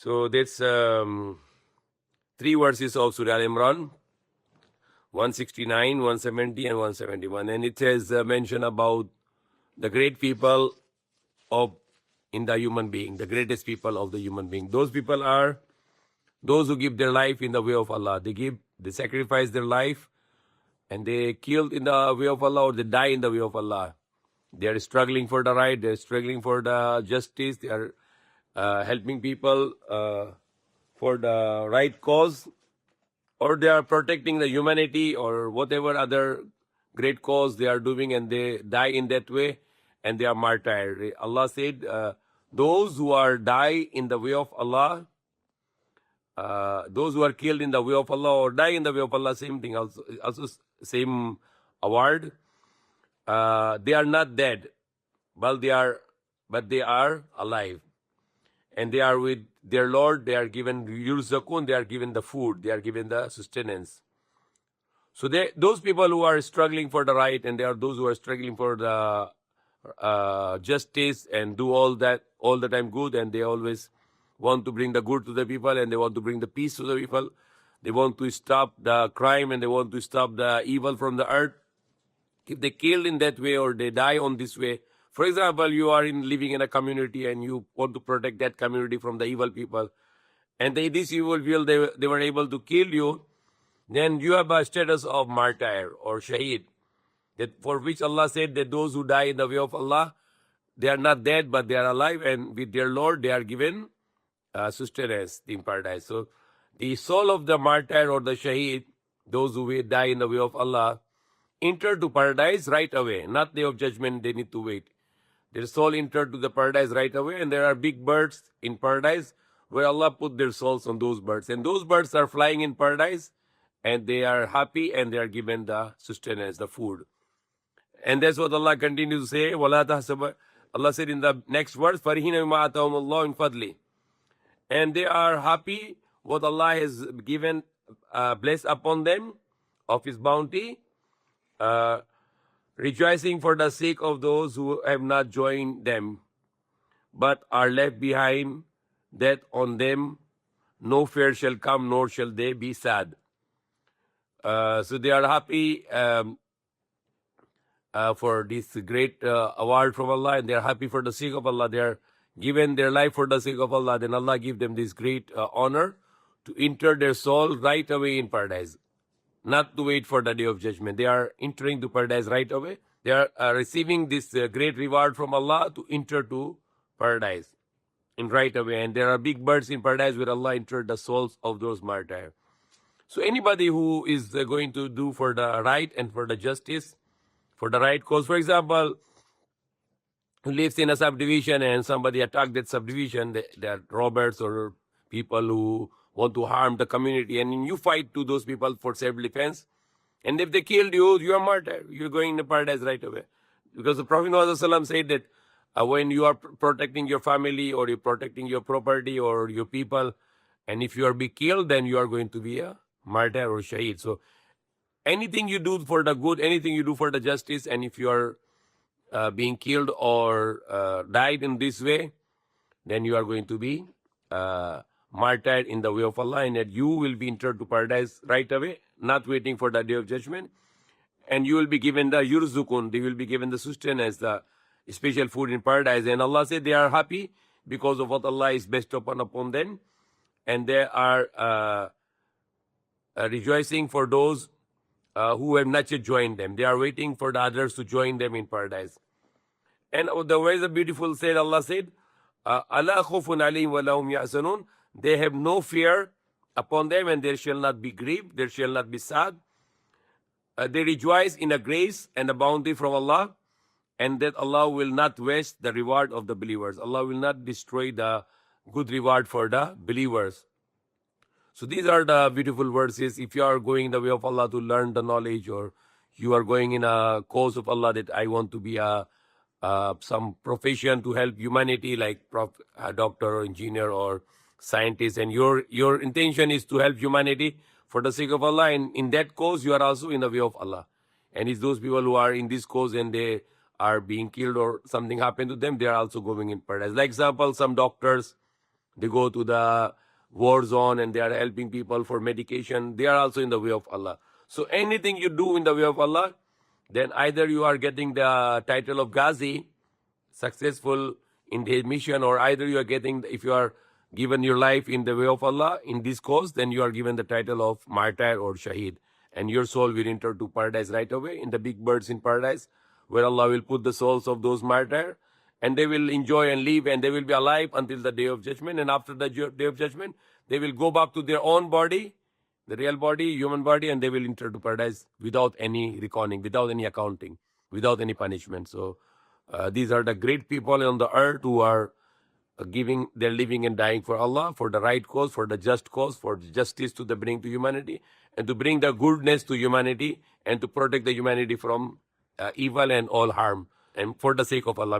So that's 3 verses of Surah Imran, 169, 170, and 171. And it has mention about the great people of in the human being, the greatest people of the human being. Those people are those who give their life in the way of Allah. They sacrifice their life, and they killed in the way of Allah, or they die in the way of Allah. They are struggling for the right. They are struggling for the justice. They are helping people for the right cause, or they are protecting the humanity, or whatever other great cause they are doing, and they die in that way, and they are martyred. Allah said, those who are die in the way of Allah, those who are killed in the way of Allah or die in the way of Allah, same thing, also same award. They are not dead, but they are alive, and they are with their Lord. They are given yurzakun, they are given the food, they are given the sustenance. So those people who are struggling for the right, and there are those who are struggling for the justice, and do all that all the time good, and they always want to bring the good to the people, and they want to bring the peace to the people. They want to stop the crime, and they want to stop the evil from the earth. If they killed in that way, or they die on this way, for example, you are living in a community, and you want to protect that community from the evil people, and this evil people, they were able to kill you, then you have a status of martyr or Shahid, that for which Allah said that those who die in the way of Allah, they are not dead, but they are alive, and with their Lord they are given sustenance in paradise. So the soul of the martyr or the Shahid, those who will die in the way of Allah, enter to paradise right away. Not day of judgment, they need to wait. Their soul entered to the paradise right away, and there are big birds in paradise where Allah put their souls on those birds. And those birds are flying in paradise, and they are happy, and they are given the sustenance, the food. And that's what Allah continues to say. Allah said in the next verse, فَرِحِينَ بِمَا آتَاهُمُ اللَّهُ مِنْ فَضْلِهِ. And they are happy what Allah has given, blessed upon them of His bounty, rejoicing for the sake of those who have not joined them, but are left behind, that on them no fear shall come, nor shall they be sad. So they are happy for this great award from Allah, and they are happy for the sake of Allah. They are given their life for the sake of Allah. Then Allah give them this great honor to enter their soul right away in paradise, not to wait for the day of judgment. They are entering to paradise right away. They are receiving this great reward from Allah to enter to paradise in right away. And there are big birds in paradise where Allah entered the souls of those martyrs. So anybody who is going to do for the right and for the justice, for the right cause, for example, who lives in a subdivision and somebody attacked that subdivision, they are robbers or people who want to harm the community, and you fight to those people for self-defense, and if they killed you, you are martyr. You're going to paradise right away. Because the Prophet ﷺ said that when you are protecting your family, or you're protecting your property or your people, and if you are be killed, then you are going to be a martyr or shaheed. So anything you do for the good, anything you do for the justice, and if you are being killed or died in this way, then you are going to be martyred in the way of Allah, and that you will be entered to paradise right away, not waiting for the day of judgment. And you will be given the yurzukun, they will be given the sustenance, the special food in paradise. And Allah said they are happy because of what Allah is bestowed upon them, and they are rejoicing for those who have not yet joined them. They are waiting for the others to join them in paradise. And the way the beautiful said, Allah said, "Ala khawfun alayhim wa lahum yahzanun." They have no fear upon them, and they shall not be grieved, they shall not be sad. They rejoice in a grace and a bounty from Allah, and that Allah will not waste the reward of the believers. Allah will not destroy the good reward for the believers. So these are the beautiful verses. If you are going in the way of Allah to learn the knowledge, or you are going in a cause of Allah, that I want to be some profession to help humanity, like a doctor or engineer or scientist, and your intention is to help humanity for the sake of Allah, and in that cause you are also in the way of Allah. And it's those people who are in this cause and they are being killed or something happened to them, they are also going in paradise. Like example, some doctors, they go to the war zone and they are helping people for medication. They are also in the way of Allah. So anything you do in the way of Allah, then either you are getting the title of Ghazi, successful in the mission, or either you are getting, if you are given your life in the way of Allah in this cause, then you are given the title of Martyr or Shahid, and your soul will enter to paradise right away in the big birds in paradise, where Allah will put the souls of those martyrs, and they will enjoy and live, and they will be alive until the day of judgment. And after the day of judgment, they will go back to their own body, the real body, human body, and they will enter to paradise without any reckoning, without any accounting, without any punishment. So these are the great people on the earth who are giving their living and dying for Allah, for the right cause, for the just cause, for justice to the bring to humanity, and to bring the goodness to humanity, and to protect the humanity from evil and all harm, and for the sake of Allah.